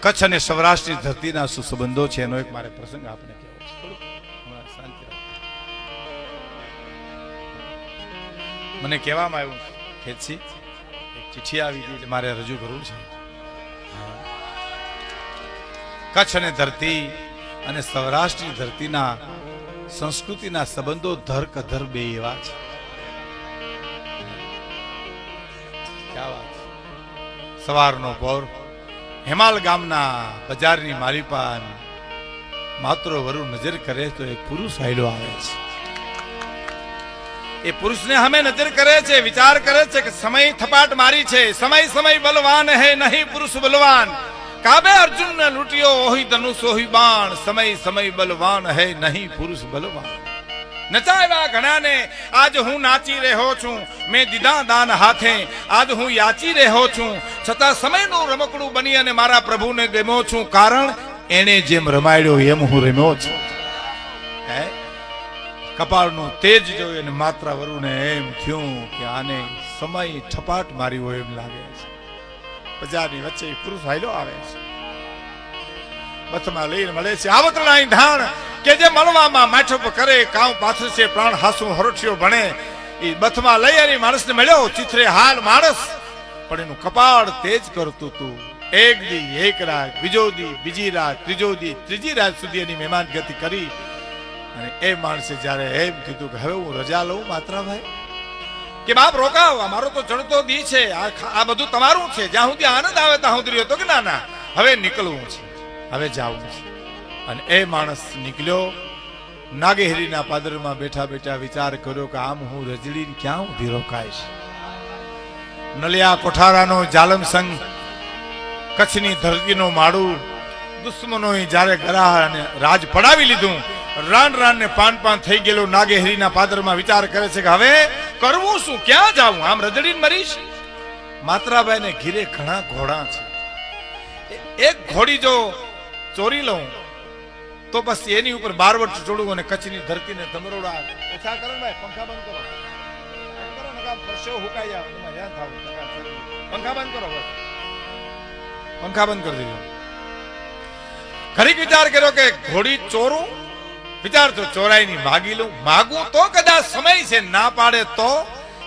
કચ્છ અને સૌરાષ્ટ્રની ધરતીના શું સંબંધો છે એનો એક મારે પ્રસંગ આપણે કહેવો છે. શાંતિ રાખો. મને કહેવામાં આવ્યું ખેતસી એક ચિઠ્ઠી આવી હતી એટલે મારે રજૂ કરવું છે. કચ્છ અને ધરતી અને સૌરાષ્ટ્રની ધરતીના સંસ્કૃતિના સંબંધો ધર કધર બે એવા છે. સવારનો પહોર હેમાલ ગામના બજારની માલિપાન માત્ર વરુ નજર કરે તો એક પુરુષ હાલ્યો આવે છે. એ પુરુષને અમે નજર કરે છે, વિચાર કરે છે કે સમય થપાટ મારી છે, સમય સમય બલવાન હે નહીં પુરુષ બલવાન, કાબે અર્જુન ને લૂંટ્યો ઓહી ધનુષ ઓહી બાણ, સમય સમય બલવાન હે નહીં પુરુષ બલવાન. નચાવ્યા ઘણાને આજ હું નાચી રહ્યો છું, મેં દીધા દાન હાથે આજ હું યાચી રહ્યો છું, છતાં સમયનું રમકડું બની અને મારા પ્રભુને ગમ્યો છું, કારણ એને જેમ રમાડ્યો એમ હું રમ્યો છું. કપાળનું તેજ જોઈ અને માત્રા વરુને એમ થયું કે આને સમય ઠપાટ મારી હોય એમ લાગે છે. બજારની વચ્ચે પુરુષ હાલ્યો આવે છે, બથમાં લઈને મળે છે આવતરણાઈ ઢાણ કે જે મળવામાં માઠપ કરે, કામ પાથરશે પ્રાણ હાસુ હરઠિયો ભણે. એ બથમાં લઈ અને માણસને મળ્યો ચિત્રે હાલ માણસ, પણ એનું કપાળ તેજ કરતું હતું. એક દી એક રાત, બીજો દી બીજી રાત, ત્રીજો દી ત્રીજી રાત સુધી એની મહેમાન ગતિ કરી અને એ માણસે જયારે એમ કીધું કે હવે હું રજા લઉં માત્રાભાઈ, કે બાપ રોકાવ, મારો તો ચડતો દી છે, આ બધું તમારું છે, જ્યાં સુધી આનંદ આવે ત્યાં સુધી રહ્યો. તો કે ના ના હવે નીકળવું છે, હવે જાવું છે. અને એ માણસ નીકળ્યો. નાગેહરીના પાદરમાં બેઠા બેઠા વિચાર કર્યો કે આમ હું રજડીને ક્યાં ઊભી રોકાઈશ. નલિયા કોઠારાનો જાલમ સંગ, કચ્છની ધરતીનો માળું, દુશ્મનોએ જ્યારે ગરાહ અને રાજ પડાવી લીધું, રાન રાન ને પાન પાન થઈ ગયેલો નાગેહરીના પાદરમાં વિચાર કરે છે કે હવે કરવું શું, ક્યાં જાવું, આમ રજડીને મરીશ. માત્રાબાઈ ને ઘીરે ઘણા ઘોડા છે, એક ઘોડી જો ચોરી લઉં તો બસ એની ઉપર બારવટ ચોડું અને કચ્છની ધરતીને ધમરોડા ઓછા કરો. ભાઈ પંખા બંધ કરો, હુકાઈ જાવ, પંખા બંધ કરો, પંખા બંધ કરી દીધો. ઘડીક વિચાર કર્યો કે ઘોડી ચોરું, વિચાર તો ચોરાઈની માગી લઉં, માગું તો કદાચ સમય છે, ના પાડે તો.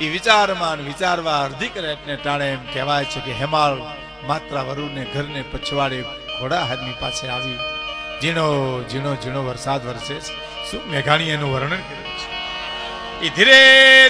એ વિચારમાં વિચારવા અડધી કલાકને ટાણે એમ કહેવાય છે કે હેમાળ માત્રા વરુને ઘરને પછવાડે ઘોડા હાથની પાસે આવી. ઝીણો ઝીણો ઝીણો વરસાદ વરસે છે. શું મેઘાણી એનું વર્ણન કર્યું છે. એ ધીરે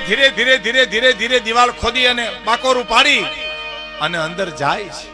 ધીરે ધીરે ધીરે ધીરે ધીરે દિવાલ ખોદી અને બાકોરું પાડી અને અંદર જાય છે.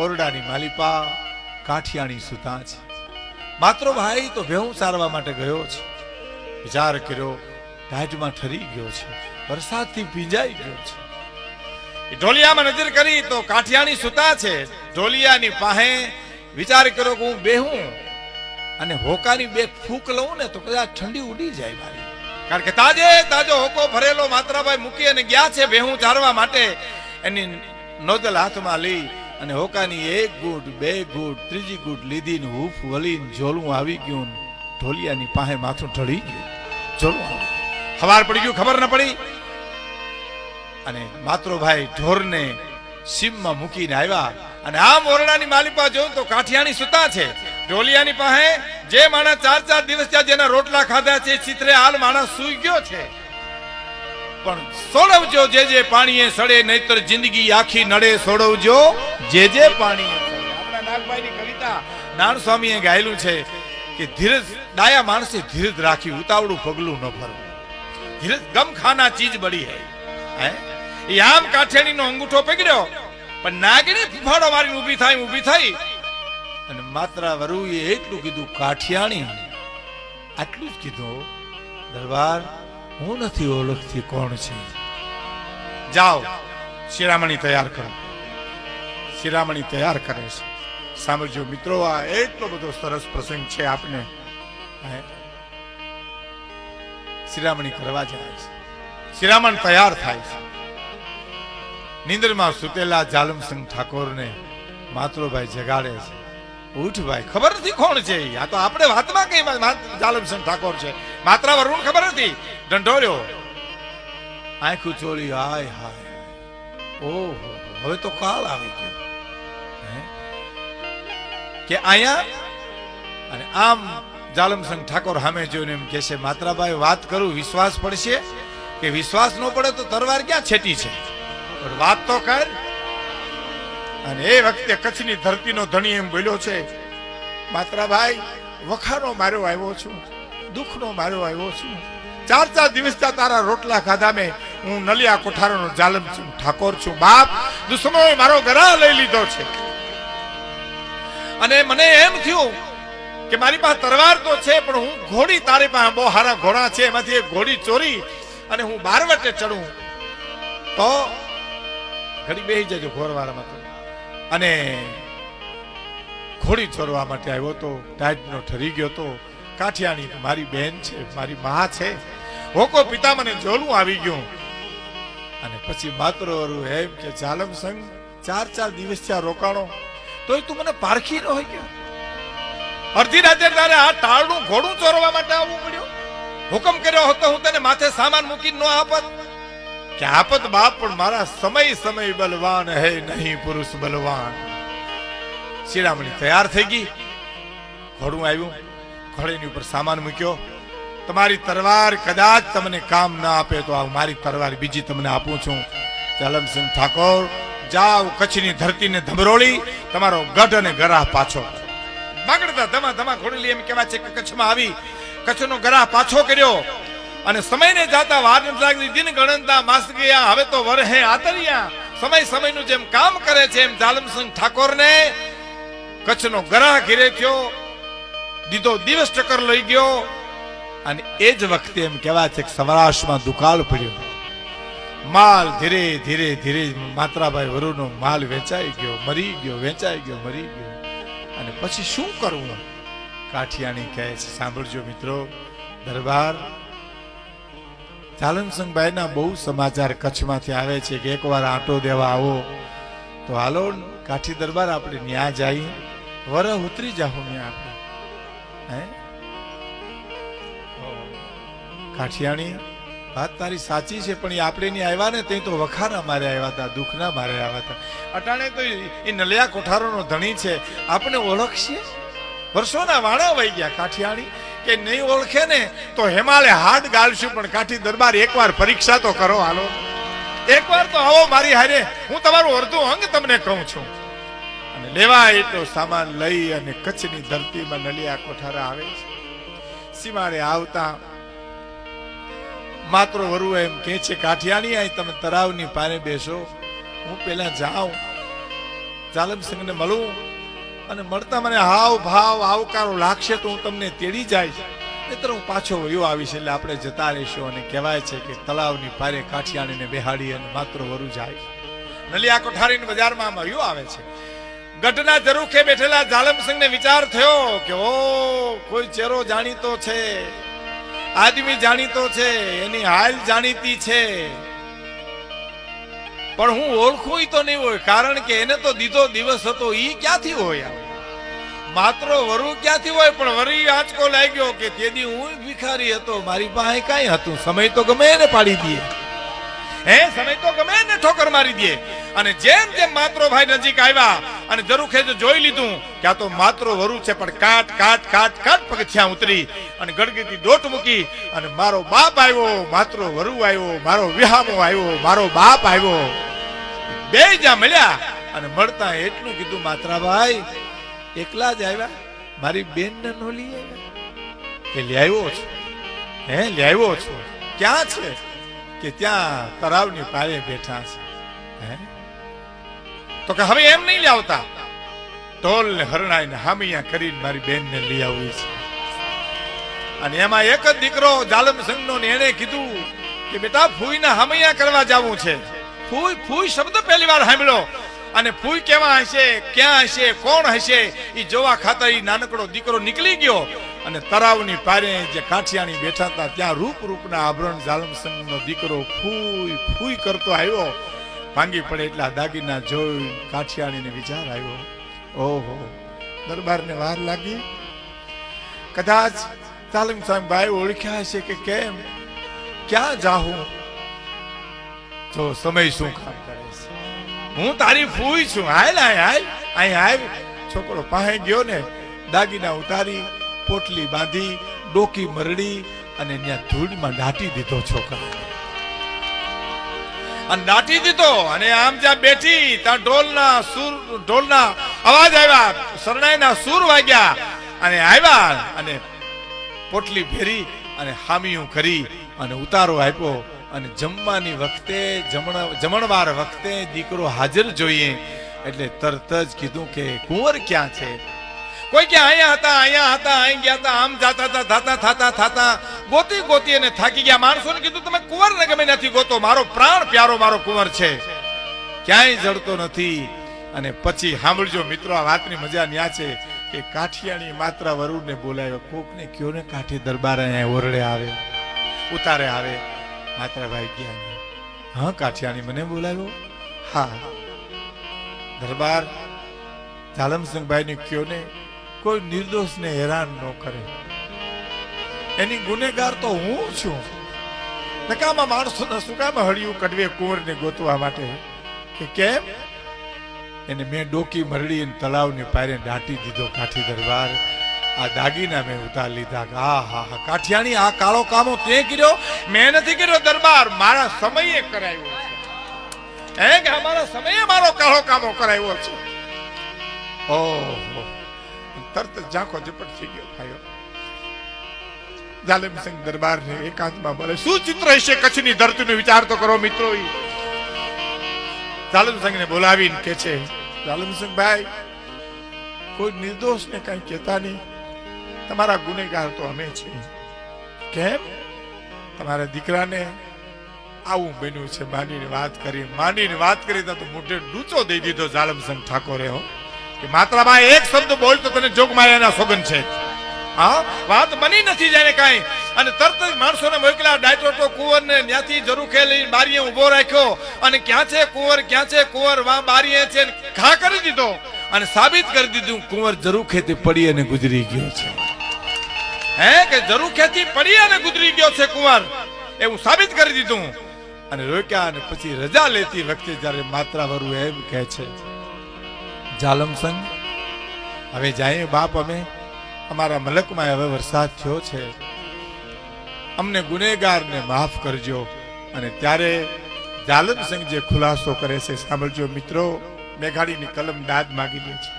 ઓરડાની માલિપા કાઠિયાણી સુતા છે. માત્ર ભાઈ તો ભેહું સારવા માટે ગયો છે. વિચાર કર્યો ટાઢમાં ઠરી ગયો છે, વરસાદથી ભીંજાઈ ગયો છે. ઢોલિયામાં નજર કરી તો કાઠિયાણી સુતા છે. ઢોલિયાની પાસે વિચાર કર્યો કે હું બેહું અને હોકાની બે ફૂંક લઉં ને તો કદાચ ઠંડી ઉડી જાય મારી, કારણ કે તાજે તાજો હોકો ભરેલો માત્રાભાઈ મૂકી અને ગયા છે બેહું ચારવા માટે. એની નોદલ હાથમાં લઈ અને હોકાની એક ગુટ, બે ગુટ, ત્રીજી ગુટ લીધી ને હૂફ વળીને ઝોલું આવી ગયું. ઢોલિયાની પાસે માથું ઢળી ગયું, ઝોલું આવી. સવાર પડી ગયું, ખબર ન પડી. અને માત્રો ભાઈ ઢોરને સીમમાં મૂકીને આવ્યા અને આમ ઓરડાની માલિપા જોઉં તો કાઠિયાણી સુતા છે. ઢોલિયાની પાસે જે માણસ 4-4 દિવસ ત્યાં જેના રોટલા ખાધા છે, ચિત્રે હાલ માણસ સૂઈ ગયો છે. પણ સોડવજો જે પાણીએ સડે, નહીતર જિંદગી આખી નડે. સોડવજો જે પાણીએ સડે. આપણા નાગભાઈની કવિતા નાણ સ્વામીએ ગાયેલું છે કે ધીરજ, ડાયા માણસે ધીરજ રાખી, ઉતાવળું પગલું ન ભરવું. ધીરજ ગમ ખાના ચીજ બડી હે. એ આમ કાઠિયાણીનો અંગૂઠો પકડ્યો પણ નાગીને ફૂફાડો મારીને ઊભી થઈ અને માત્રા વરુએ એટલું કીધું, કાઠિયાણી આટલું જ કીધું, દરબાર હું નથી ઓળખતી કોણ છે, જાઓ શિરામણી તૈયાર કરો. શિરામણી તૈયાર કરે છે. સાંભળજો મિત્રો, આ એટલો બધો સરસ પ્રસંગ છે. આપને શિરામણી કરવા જાય છે. શિરામણ તૈયાર થાય છે. નિંદરમાં સુતેલા જાલમસિંહ ઠાકોરને માત્રોભાઈ જગાડે છે. ઉઠ ભાઈ, ખબર નથી કોણ છે. આ તો આપણે વાતમાં કઈ જાલમસિંહ ઠાકોર છે, માત્રા વરુણ ખબર નથી. ઢંઢોર્યો, આંખું ચોળી, હાય હાય, ઓહો હવે તો કાલ આવી ગયો. કે અહીંયા અને આમ જાલમસિંહ ઠાકોર સામે જોઈને એમ કહેશે, માત્રાભાઈ વાત કરું વિશ્વાસ પડશે કે વિશ્વાસ ન પડે તો તરવાર ક્યાં છેટી છે, પણ વાત તો કર. અને એ વખતે કચ્છની ધરતીનો ધણી એમ બોલ્યો છે, માત્રાભાઈ વખાનો માર્યો આવ્યો છું, દુઃખનો માર્યો આવ્યો છું. 4 દિવસ તારા રોટલા ખાધા મેં. હું નલિયા કોઠારનો જાલમસિંહ ઠાકોર છું. બાપ, દુશ્મનોએ મારો ગરા લઈ લીધો છે અને મને એમ થયું કે મારી પાસે તરવાર તો છે, પણ હું ઘોડી, તારી પાસે બહુ સારા ઘોડા છે, એમાંથી એક ઘોડી ચોરી અને હું બારવટે ચડું તો ઘડી બેસી જજો ઘોરવાળામાં તો. અને ઘોડી ચોરવા માટે આવ્યો તો, ટાઈટનો ઠરી ગયો તો. કાઠિયાણી મારી બેન છે, મારી મા છે, હોકો પિતા મને જોલું આવી ગયું. અને પછી માતૃવરું એમ કે જાલમસિંહ 4 દિવસ ત્યાં રોકાણો તોય તું મને પારખી ન હોય ગયો. અડધી રાતે તારે આ ટાળનું ઘોડું ચોરવા માટે આવવું પડ્યું. હુકમ કર્યો હતો હું તને માથે સામાન મૂકીને ન આપત કે આપત બાપ, પણ મારા સમય બલવાન હે નહીં પુરુષ બલવાન. શિરામણી તૈયાર થઈ ગઈ, ઘોડું આવ્યું, ઘોડીની ઉપર સામાન મૂક્યો. તમારી તરવાર કદાચ તમને કામ ના આપે તો આ મારી તરવાર બીજી તમને આપું છું. જાલમસિંહ ઠાકોર જાઓ, કચ્છની ધરતીને ધમરોળી તમારો ગઢ અને ગરાહ પાછો. બાગડતા ધમા ધમા ઘોડેલી એમ કહેવાય છે કે કચ્છમાં આવી કચ્છનો ગરાહ પાછો કર્યો. અને સમયને જાતા વાર લાગી, દિન ગણનતા માસ ગયા, હવે તો વરહે આતરિયા. સમયનું જેમ કામ કરે છે એમ જાલમસિંહ ઠાકોરને કચ્છનો ગરાહ ઘેરે થયો, દીધો દિવસ ચક્કર લઈ ગયો. અને એ જ વખતે એમ કહેવાય છે કે સૌરાષ્ટ્રમાં દુકાળ પડ્યો. માલ ધીરે ધીરે માત્રાભાઈ વરુનો માલ વેચાઈ ગયો, મરી ગયો, વેચાઈ ગયો, મરી ગયો. અને પછી શું કરવું? કાઠિયાણી કહે છે, સાંભળજો મિત્રો, દરબાર જાલમસિંહભાઈના બહુ સમાચાર કચ્છમાંથી આવે છે કે એકવાર આંટો દેવા આવો તો હાલો કાઠી દરબાર આપણે ન્યા જઈ, વરહ ઉતરી જાઉં ને આપણે. હે કાઠિયાણી, વાત તારી સાચી છે, પણ એ આપણે ની આવ્યા ને તે તો વખાના મારે આવ્યા હતા, દુઃખના મારે આવ્યા હતા. અટાણે તો એ નલિયા કોઠારોનો ધણી છે, આપણે ઓળખશે? વર્ષોના વાણા વહી ગયા કાઠિયાણી, કે નહીં ઓળખે ને તો હિમાલય હાડ ગાલશું, પણ કાઠી દરબાર એકવાર પરીક્ષા તો કરો, હાલો એકવાર તો આવો મારી હારે, હું તમારું અડધું અંગ તમને કહું છું. અને લેવા એટલો સામાન લઈ અને કચ્છની ધરતીમાં નલિયા કોઠારા આવે છે. સીમાડે આવતા માત્ર વરુ એમ કે છે, કાઠિયાણી આય તમે તરાવની પારે બેસો, હું પેલા જાઉં જાલમસિંહને મળું, અને મળતા મને હાવ ભાવ આવકારો લાગશે તો હું તમને તેડી જઈશ, નહીતર હું પાછો વયો આવીશ. એટલે આપણે જતા રહીશું. અને કહેવાય છે કે તળાવની પારે કાઠિયાણીને બેહાડી અને માત્ર વરુ જાય. નલિયા કોઠારીની બજારમાં વયો આવે છે. ગઢના ઝરૂખે બેઠેલા જાલમસિંહને વિચાર થયો કે ઓ કોઈ ચહેરો જાણીતો છે, આદમી જાણીતો છે, એની હાલ જાણીતી છે, પણ હું ઓળખું તો નહીં હોય, કારણ કે એને તો દીધો દિવસ હતો, ઈ ક્યાંથી હોય? માત્ર વરુ ક્યાંથી હોય? પણ વરી આંચકો લાગ્યો કે તેદી હું ભિખારી હતો, મારી પાસે કાંઈ હતું. સમય તો ગમે એને પાડી દે, સમય તો ગમે એને ઠોકર મારી દે. અને જેમ જેમ માત્રો ભાઈ નજીક આવ્યા અને ઝરૂખે જોઈ લીધું કે આ તો માત્રો વરુ છે, પણ કાટ કાટ કાટ કાટ પગથિયા ઉતરી અને ગડગીતી દોટ મૂકી અને મારો બાપ આવ્યો, માત્રો વરુ આવ્યો, મારો વિહામો આવ્યો, મારો બાપ આવ્યો. બે જ્યાં મળ્યા અને મળતા એટલું કીધું, માત્રાભાઈ એકલા જ આવ્યા, મારી બેન ને નો લઈ આવ્યા? કે લ્યાવ્યો છું. લ્યાવ્યો છું. ક્યાં છે? કે ત્યાં તળાવની પારે બેઠા છે. તો કે હવે એમ નહીં લાવતા, ઢોલ ને હરણાઈ ને હામિયા કરીને મારી બેન ને લઈ આવવી છે. અને એમાં એક જ દીકરો જાલમસિંહ નો, એને કીધું કે બેટા ફૂઈના હામિયા કરવા જવું છે. ફૂઈ ફૂઈ શબ્દ પહેલી વાર સાંભળ્યો. અને ફૂઈ કેવા હશે, ક્યાં હશે, કોણ હશે, એ જોવા ખાતર એ નાનકડો દીકરો નીકળી ગયો. અને તળાવની પારે જે કાઠિયાણી બેઠા હતા ત્યાં રૂપના આભરણ જાલમસિંહ નો દીકરો ફૂઈ ફૂઈ કરતો આવ્યો. ભાંગી પડે એટલા દાગીના જોઈ કાઠિયાણીને વિચાર આવ્યો, ઓહો દરબારને વાર લાગી, કદાચ જાલમસિંહ ભાઈ ઓળખ્યા હશે કે કેમ, ક્યાં જાઉં? જો સમય શું કામ કરે છે. હું તારી ફૂઈ છું, હાલ હાલ અહીં આવ. છોકરો પાસે ગયો ને, દાગીના ઉતારી, પોટલી બાંધી, ડોકી મરડી અને ત્યાં ધૂળમાં દાટી દીધો છોકરા. અને દાટી દીધો અને આમ જ્યાં બેઠી ત્યાં ઢોલના અવાજ આવ્યા, શરણાઈના સૂર વાગ્યા અને આવ્યા અને પોટલી ભેરી અને હામીયું કરી અને ઉતારો આપ્યો. અને જમવાની વખતે જમણવાર વખતે દીકરો હાજર જોઈએ એટલે તરત જ કીધું કે કુંવર ક્યાં છે? કોઈ કે અહીંયા હતા, અહીં ગયા હતા, આમ જાતા થતા ગોતી અને થાકી ગયા. માણસોને કીધું તમે કુંવરને ગમે નથી ગોતો, મારો પ્રાણ પ્યારો મારો કુંવર છે, ક્યાંય જડતો નથી. અને પછી સાંભળજો મિત્રો, આ વાતની મજા ન્યા છે કે કાઠિયાણી માત્રા વરુણને બોલાવ્યો. કોકને કયો ને કાઠી દરબાર અહીંયા ઓરડે આવે, ઉતારે આવે. માત્રાભાઈ ગયા. હા કાઠિયાણી મને બોલાવ્યો? હા. દરબાર ઝાલમસિંહભાઈ ને કયો ને કોઈ નિર્દોષ ને હેરાન ન કરે, એની ગુનેગાર તો હું છું. નકામા માણસો ના શું કામ હળિયું કડવે કુંવર ને ગોતવા માટે? કે કેમ? એને મેં ડોકી મરડી તળાવની પારે દાટી દીધો. કાઠી દરબાર આ દાગીના મેં ઉતાર લીધા. હા હા હા કાઠિયાણી, આ કાળો કામો તે કર્યો? મેં નથી કર્યો દરબાર, મારા સમયે કરાવ્યો છે. કે અમારા સમયે મારો કાળો કામો કરાવ્યો છે. ઓહો, તરત ઝાંખો ઝપટ થઈ ગયો ભાઈઓ. ઝાલમસિંહ દરબાર ને એકાંતમાં બોલે, શું ચિત્ર હશે કચ્છની ધરતીનો વિચાર તો કરો મિત્રો. ઝાલમસિંહ ને બોલાવીને કે છે, ઝાલમસિંહ ભાઈ કોઈ નિર્દોષ ને કઈ કહેતા નહીં, તમારા ગુનેગાર તો અમે છીએ. કેમ? તમારા દીકરાને આવું બન્યું છે. માંડીને વાત કરી તો મોઢે ડૂચો દઈ દીધો ઝાલમસિંહ ઠાકોરે. હો કે માત્રાભાઈ એક શબ્દ બોલ તો તને જોગમાયાના સોગન છે. હા વાત બની નથી જાણે કાંઈ. અને તરત જ માણસોને મોકલ્યા. ડાયટો તો કુંવરને ત્યાંથી જરૂખે લઈને બારીએ ઉભો રાખ્યો અને ક્યાં છે કુંવર, ક્યાં છે કુંવર? વા બારીએ છે. ઘા કરી દીધો અને સાબિત કરી દીધું કુંવર જરૂખેથી પડી અને ગુજરી ગયો છે. કે જરૂખેથી પડી અને ગુજરી ગયો છે કુંવર, એવું સાબિત કરી દીધું. અને રોક્યા. અને પછી રજા લેતી વખતે જ્યારે માત્રાવરુ એમ કહે છે, ઝાલમસિંહ હવે જાય બાપ, અમે અમારા મલકમાં હવે વરસાદ થયો છે, અમને ગુનેગારને માફ કરજો. અને ત્યારે ઝાલમસિંહ જે ખુલાસો કરે છે સાંભળજો મિત્રો. મેઘાણીની કલમ દાદ માગી લે છે.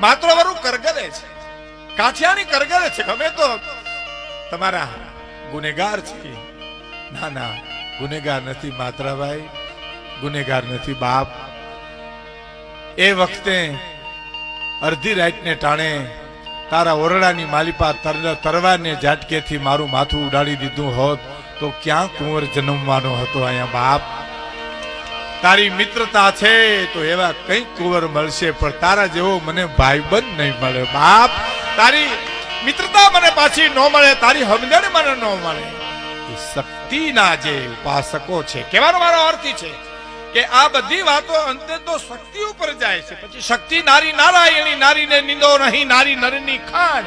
માત્રવરુ કરગરે છે, કાઠિયાની કરગરે છે, અમે તો તમારા ગુનેગાર છીએ. ના ના, ગુનેગાર નથી માત્રાભાઈ, ગુનેગાર નથી બાપ. એ વખતે અડધી રાતને ટાણે તારા ઓરડાની માલિપા તરવારને ઝાટકેથી મારું માથું ઉડાડી દીધું હોત તો ક્યાં કુંવર જન્મવાનો હતો અહીંયા બાપ. તારી મિત્રતા છે તો એવા કઈ કુંવર મળશે, પણ તારા જેવો મને ભાઈબંધ નહીં મળે બાપ. તારી મિત્રતા મને પાછી ન મળે, તારી સમજણ મને ન મળે. એ શક્તિના જે ઉપાસકો છે, કહેવાનો મારો અર્થ છે કે આ બધી વાતો અંતે તો શક્તિ ઉપર જાય છે. પછી શક્તિ નારી નારાયણી, નારીને નિંદો નહીં, નારી નરની ખાણ,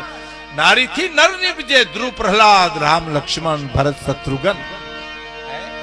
નારીથી નર નિપજે. ધ્રુવ પ્રહલાદ, રામ લક્ષ્મણ ભરત શત્રુઘ્ન.